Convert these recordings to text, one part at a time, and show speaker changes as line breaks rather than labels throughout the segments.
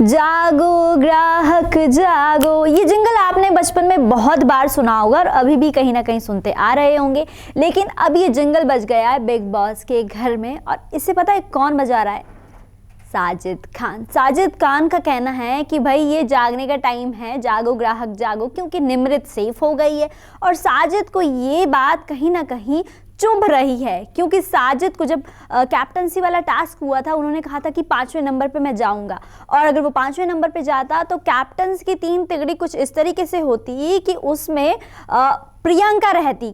जागो ग्राहक जागो, ये जिंगल आपने बचपन में बहुत बार सुना होगा और अभी भी कहीं ना कहीं सुनते आ रहे होंगे। लेकिन अब ये जिंगल बज गया है बिग बॉस के घर में और इससे पता है कौन बजा रहा है? साजिद खान। साजिद खान का कहना है कि भाई ये जागने का टाइम है, जागो ग्राहक जागो, क्योंकि निमृत सेफ हो गई है। और साजिद को ये बात कहीं ना कहीं चुभ रही है, क्योंकि साजिद को जब कैप्टनसी वाला टास्क हुआ था उन्होंने कहा था कि 5वें नंबर पे मैं जाऊंगा, और अगर वो 5वें नंबर पे जाता तो कैप्टन्स की 3 तिगड़ी कुछ इस तरीके से होती कि उसमें प्रियंका रहती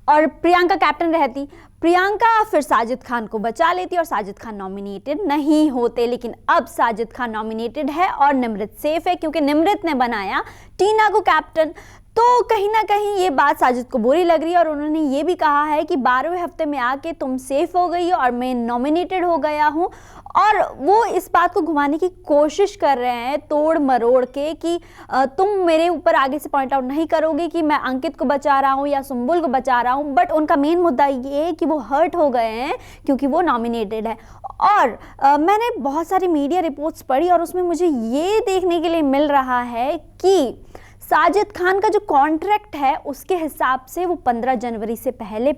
और प्रियंका कैप्टन रहती। प्रियंका फिर साजिद खान को बचा लेती और साजिद खान नॉमिनेटेड नहीं होते। लेकिन अब साजिद खान नॉमिनेटेड है और निमृत सेफ है, क्योंकि निमृत ने बनाया टीना को कैप्टन। तो कहीं ना कहीं ये बात साजिद को बुरी लग रही है और उन्होंने ये भी कहा है कि 12वें हफ्ते में आके तुम सेफ हो गई हो और मैं नॉमिनेटेड हो गया हूँ। और वो इस बात को घुमाने की कोशिश कर रहे हैं तोड़ मरोड़ के कि तुम मेरे ऊपर आगे से पॉइंट आउट नहीं करोगे कि मैं अंकित को बचा रहा हूँ या सुंबुल को बचा रहा हूँ। बट उनका मेन मुद्दा ये है कि वो हर्ट हो गए हैं क्योंकि वो नॉमिनेटेड है। और मैंने बहुत सारी मीडिया रिपोर्ट्स पढ़ी और उसमें मुझे ये देखने के लिए मिल रहा है कि साजिद खान का जो कॉन्ट्रैक्ट है उसके हिसाब से वो 15 जनवरी से पहले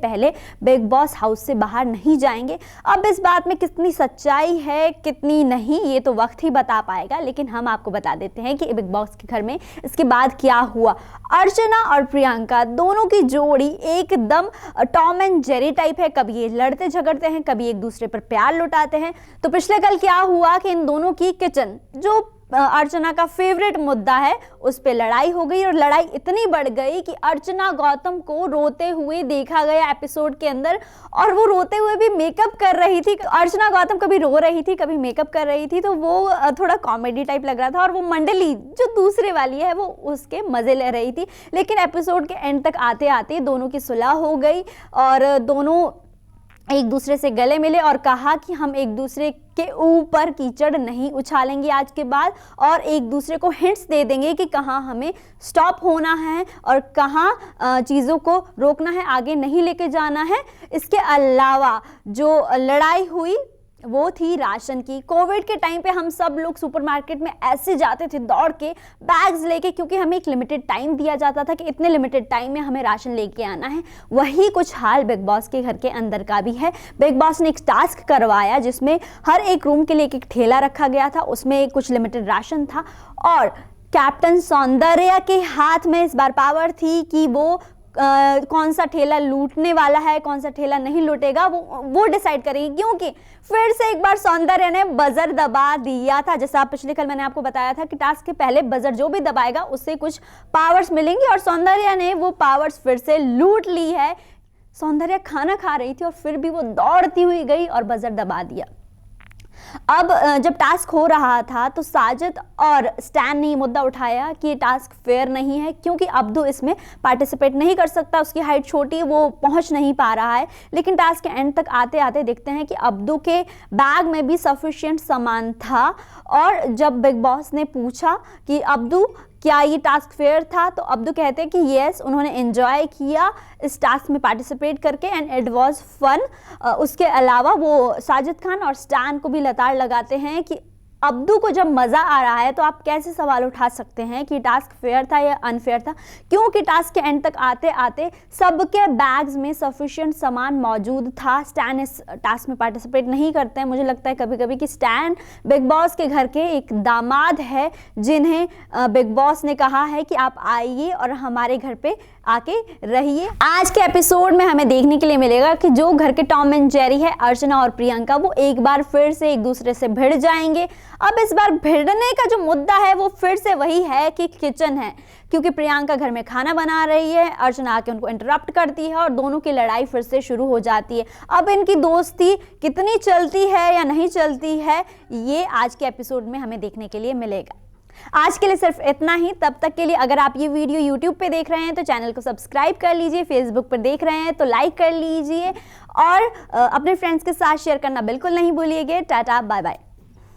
बिग बॉस हाउस से बाहर नहीं जाएंगे। अब इस बात में कितनी सच्चाई है कितनी नहीं ये तो वक्त ही बता पाएगा, लेकिन हम आपको बता देते हैं कि बिग बॉस के घर में इसके बाद क्या हुआ। अर्चना और प्रियंका दोनों की जोड़ी एकदम टॉम एंड जेरी टाइप है, कभी ये लड़ते झगड़ते हैं, कभी एक दूसरे पर प्यार लुटाते हैं। तो पिछले कल क्या हुआ कि इन दोनों की किचन, जो अर्चना का फेवरेट मुद्दा है, उस पे लड़ाई हो गई और लड़ाई इतनी बढ़ गई कि अर्चना गौतम को रोते हुए देखा गया एपिसोड के अंदर, और वो रोते हुए भी मेकअप कर रही थी। अर्चना गौतम कभी रो रही थी कभी मेकअप कर रही थी, तो वो थोड़ा कॉमेडी टाइप लग रहा था और वो मंडली जो दूसरे वाली है वो उसके मजे ले रही थी। लेकिन एपिसोड के एंड तक आते आते दोनों की सुलह हो गई और दोनों एक दूसरे से गले मिले और कहा कि हम एक दूसरे के ऊपर कीचड़ नहीं उछालेंगे आज के बाद, और एक दूसरे को हिंट्स दे देंगे कि कहाँ हमें स्टॉप होना है और कहाँ चीज़ों को रोकना है, आगे नहीं लेके जाना है। इसके अलावा जो लड़ाई हुई वो थी राशन की। कोविड के टाइम पे हम सब लोग सुपरमार्केट में ऐसे जाते थे दौड़ के बैग्स लेके, क्योंकि हमें एक लिमिटेड टाइम दिया जाता था कि इतने लिमिटेड टाइम में हमें राशन लेके आना है। वही कुछ हाल बिग बॉस के घर के अंदर का भी है। बिग बॉस ने एक टास्क करवाया जिसमें हर एक रूम के लिए एक ठेला रखा गया था, उसमें कुछ लिमिटेड राशन था और कैप्टन सौंदर्या के हाथ में इस बार पावर थी कि वो कौन सा ठेला लूटने वाला है कौन सा ठेला नहीं लूटेगा, वो डिसाइड करेगी। क्योंकि फिर से एक बार सौंदर्य ने बजर दबा दिया था। जैसा पिछले कल मैंने आपको बताया था कि टास्क के पहले बजर जो भी दबाएगा उससे कुछ पावर्स मिलेंगे, और सौंदर्य ने वो पावर्स फिर से लूट ली है। सौंदर्य खाना खा रही थी और फिर भी वो दौड़ती हुई गई और बजर दबा दिया। अब जब टास्क हो रहा था तो साजिद और स्टैन ने ये मुद्दा उठाया कि ये टास्क फेयर नहीं है, क्योंकि अब्दू इसमें पार्टिसिपेट नहीं कर सकता, उसकी हाइट छोटी है, वो पहुंच नहीं पा रहा है। लेकिन टास्क के एंड तक आते आते देखते हैं कि अब्दू के बैग में भी सफिशिएंट सामान था, और जब बिग बॉस ने पूछा कि अब्दू क्या ये टास्क फेयर था, तो अब्दू कहते हैं कि येस, उन्होंने एंजॉय किया इस टास्क में पार्टिसिपेट करके एंड इट वाज फन। उसके अलावा वो साजिद खान और स्टैन को भी लताड़ लगाते हैं कि अब्दू को जब मज़ा आ रहा है तो आप कैसे सवाल उठा सकते हैं कि टास्क फेयर था या अनफेयर था, क्योंकि टास्क के एंड तक आते आते सबके बैग्स में सफिशिएंट सामान मौजूद था। स्टैन इस टास्क में पार्टिसिपेट नहीं करते हैं। मुझे लगता है कभी कभी कि स्टैन बिग बॉस के घर के एक दामाद है जिन्हें बिग बॉस ने कहा है कि आप आइए और हमारे घर पे आके रहिए। आज के एपिसोड में हमें देखने के लिए मिलेगा कि जो घर के टॉम एंड जेरी है अर्चना और प्रियंका, वो एक बार फिर से एक दूसरे से भिड़ जाएंगे। अब इस बार भिड़ने का जो मुद्दा है वो फिर से वही है कि किचन है, क्योंकि प्रियंका घर में खाना बना रही है, अर्चना आके उनको इंटरप्ट करती है और दोनों की लड़ाई फिर से शुरू हो जाती है। अब इनकी दोस्ती कितनी चलती है या नहीं चलती है ये आज के एपिसोड में हमें देखने के लिए मिलेगा। आज के लिए सिर्फ इतना ही। तब तक के लिए अगर आप ये वीडियो YouTube पे देख रहे हैं तो चैनल को सब्सक्राइब कर लीजिए, फेसबुक पर देख रहे हैं तो लाइक कर लीजिए और अपने फ्रेंड्स के साथ शेयर करना बिल्कुल नहीं भूलिएगा। Tata bye bye.